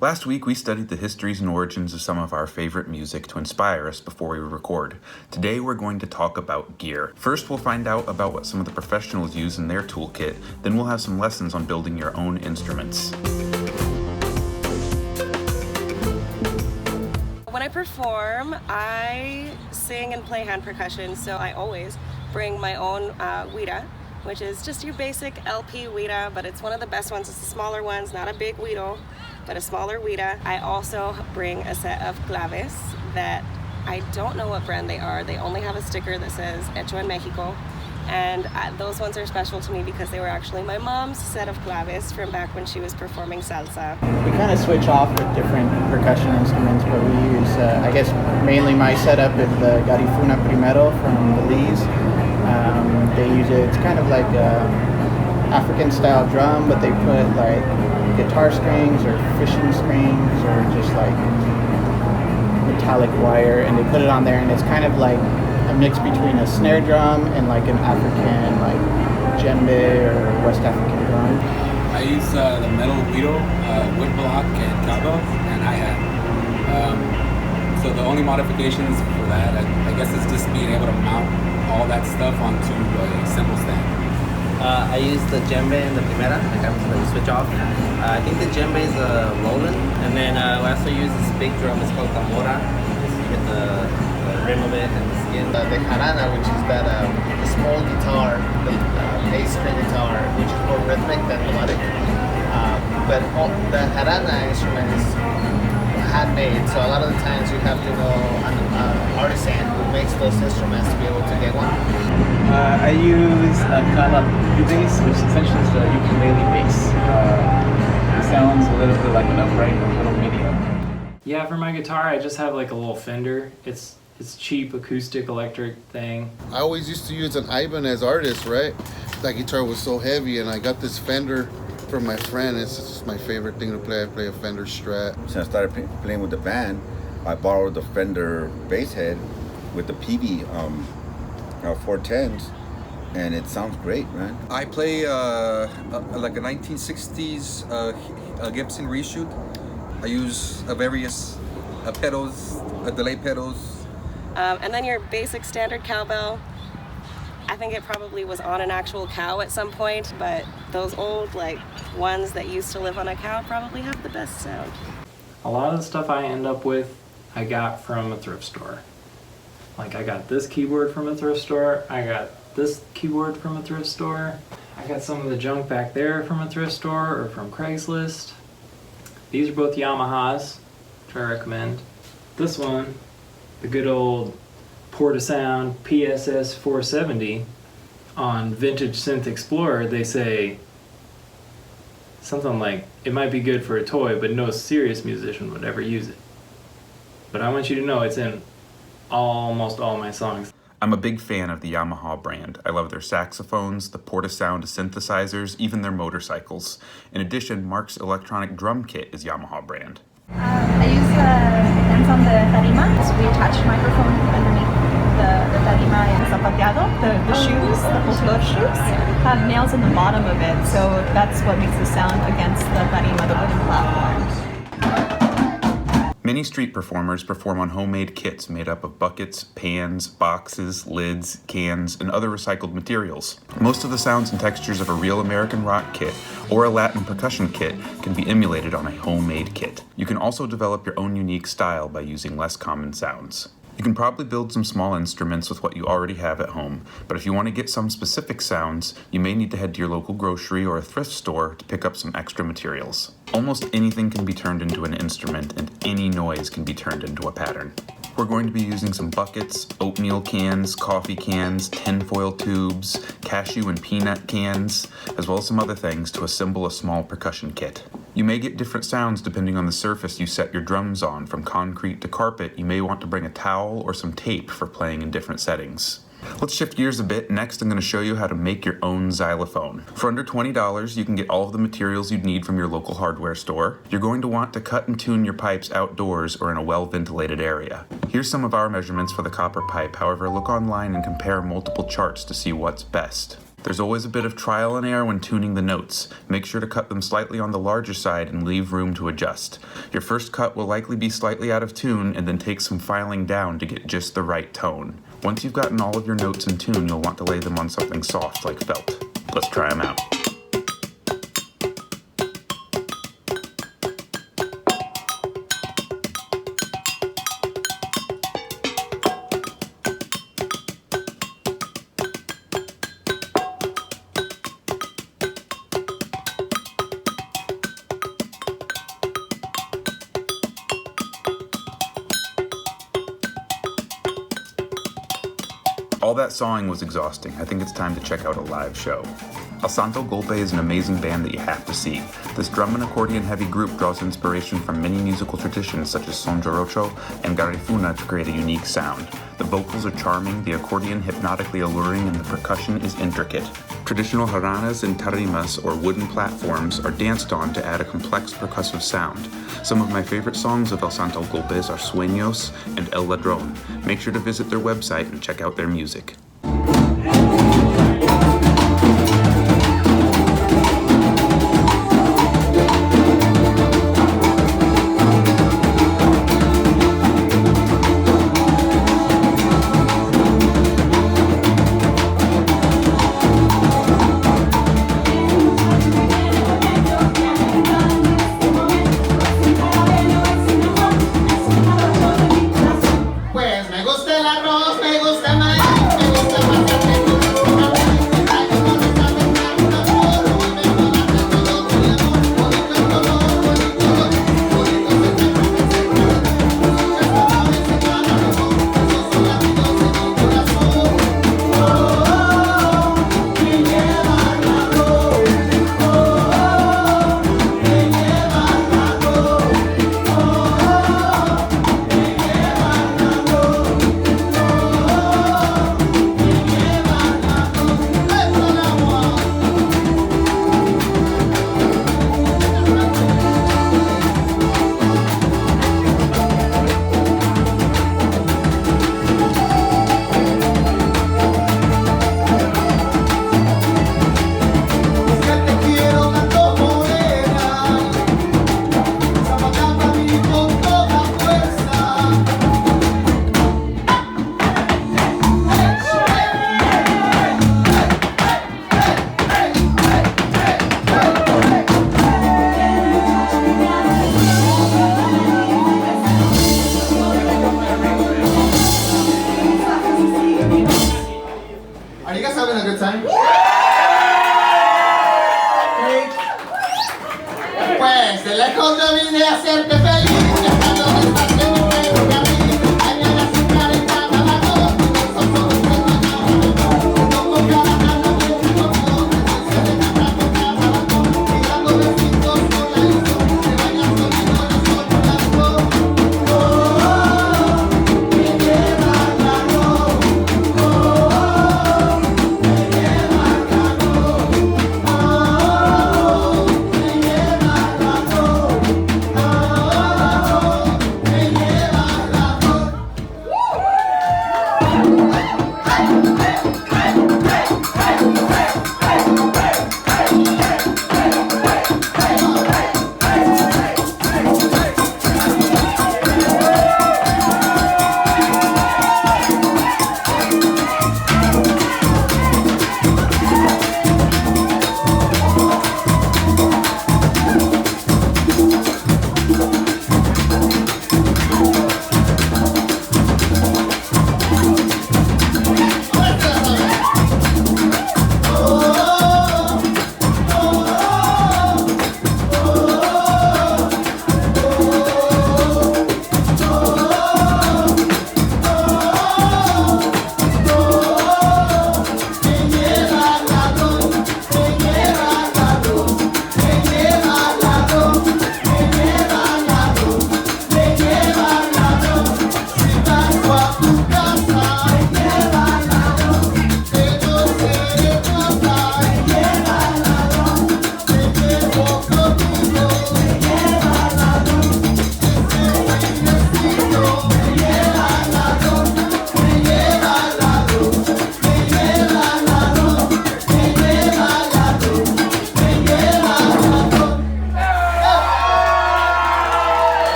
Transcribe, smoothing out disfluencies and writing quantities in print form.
Last week, we studied the histories and origins of some of our favorite music to inspire us before we record. Today, we're going to talk about gear. First, we'll find out about what some of the professionals use in their toolkit, then we'll have some lessons on building your own instruments. When I perform, I sing and play hand percussion, so I always bring my own guira, which is just your basic LP guira, but it's one of the best ones. It's the smaller ones, not a big guiro, but a smaller guira. I also bring a set of claves that I don't know what brand they are. They only have a sticker that says Hecho en Mexico. And those ones are special to me because they were actually my mom's set of claves from back when she was performing salsa. We kind of switch off with different percussion instruments, but we use, I guess, mainly my setup is the Garifuna Primero from Belize. They use it, it's kind of like African style drum, but they put like guitar strings or fishing strings or just like metallic wire, and they put it on there, and it's kind of like a mix between a snare drum and like an African like djembe or West African drum. I use the metal guiro, wood block, and cowbell, and hi-hat. So the only modifications for that, I guess, is just being able to mount all that stuff onto a cymbal stand. I use the djembe and the primera, like I'm going to switch off. I think the djembe is a Roland, and then I also use this big drum, it's called tambora. Just get the rim of it and the skin. The jarana, which is that small guitar, the bass string guitar, which is more rhythmic than melodic. But the jarana instrument is handmade, so a lot of the times you have to know an artisan who makes those instruments to be able to get one. I use a kala bass, which essentially is the ukulele bass. It sounds a little bit like an upright, a little medium. Yeah, for my guitar, I just have like a little Fender. It's cheap acoustic electric thing. I always used to use an Ibanez Artist, right? That guitar was so heavy, and I got this Fender from my friend. It's just my favorite thing to play. I play a Fender Strat. Since I started playing with the band, I borrowed the Fender bass head with the PV 410s, and it sounds great, man. I play like a 1960s Gibson reshoot. I use various pedals, delay pedals. And then your basic standard cowbell. I think it probably was on an actual cow at some point, but those old like ones that used to live on a cow probably have the best sound. A lot of the stuff I end up with, I got from a thrift store. Like I got this keyboard from a thrift store, I got this keyboard from a thrift store, I got some of the junk back there from a thrift store or from Craigslist. These are both Yamahas, which I recommend. This one, the good old Portasound PSS 470, on Vintage Synth Explorer they say something like, it might be good for a toy, but no serious musician would ever use it. But I want you to know it's in almost all my songs. I'm a big fan of the Yamaha brand. I love their saxophones, the Portasound synthesizers, even their motorcycles. In addition, Mark's electronic drum kit is Yamaha brand. I use hands on the tarima, so we attach a microphone underneath the tarima and zapateado, the shoes, the Coulter shoes, have nails in the bottom of it, so that's what makes the sound against the tarima, the wooden platform. Many street performers perform on homemade kits made up of buckets, pans, boxes, lids, cans, and other recycled materials. Most of the sounds and textures of a real American rock kit or a Latin percussion kit can be emulated on a homemade kit. You can also develop your own unique style by using less common sounds. You can probably build some small instruments with what you already have at home, but if you want to get some specific sounds, you may need to head to your local grocery or a thrift store to pick up some extra materials. Almost anything can be turned into an instrument, and any noise can be turned into a pattern. We're going to be using some buckets, oatmeal cans, coffee cans, tinfoil tubes, cashew and peanut cans, as well as some other things to assemble a small percussion kit. You may get different sounds depending on the surface you set your drums on. From concrete to carpet, you may want to bring a towel or some tape for playing in different settings. Let's shift gears a bit. Next, I'm going to show you how to make your own xylophone. For under $20, you can get all of the materials you'd need from your local hardware store. You're going to want to cut and tune your pipes outdoors or in a well-ventilated area. Here's some of our measurements for the copper pipe. However, look online and compare multiple charts to see what's best. There's always a bit of trial and error when tuning the notes. Make sure to cut them slightly on the larger side and leave room to adjust. Your first cut will likely be slightly out of tune, and then take some filing down to get just the right tone. Once you've gotten all of your notes in tune, you'll want to lay them on something soft like felt. Let's try them out. All that sawing was exhausting. I think it's time to check out a live show. Santo Golpe is an amazing band that you have to see. This drum and accordion heavy group draws inspiration from many musical traditions such as son jarocho and garifuna to create a unique sound. The vocals are charming, the accordion hypnotically alluring, and the percussion is intricate. Traditional jaranas and tarimas, or wooden platforms, are danced on to add a complex percussive sound. Some of my favorite songs of El Santo Golpes are Sueños and El Ladrón. Make sure to visit their website and check out their music. Are you guys having a good time? Pues de lejos yo vine a hacerte feliz.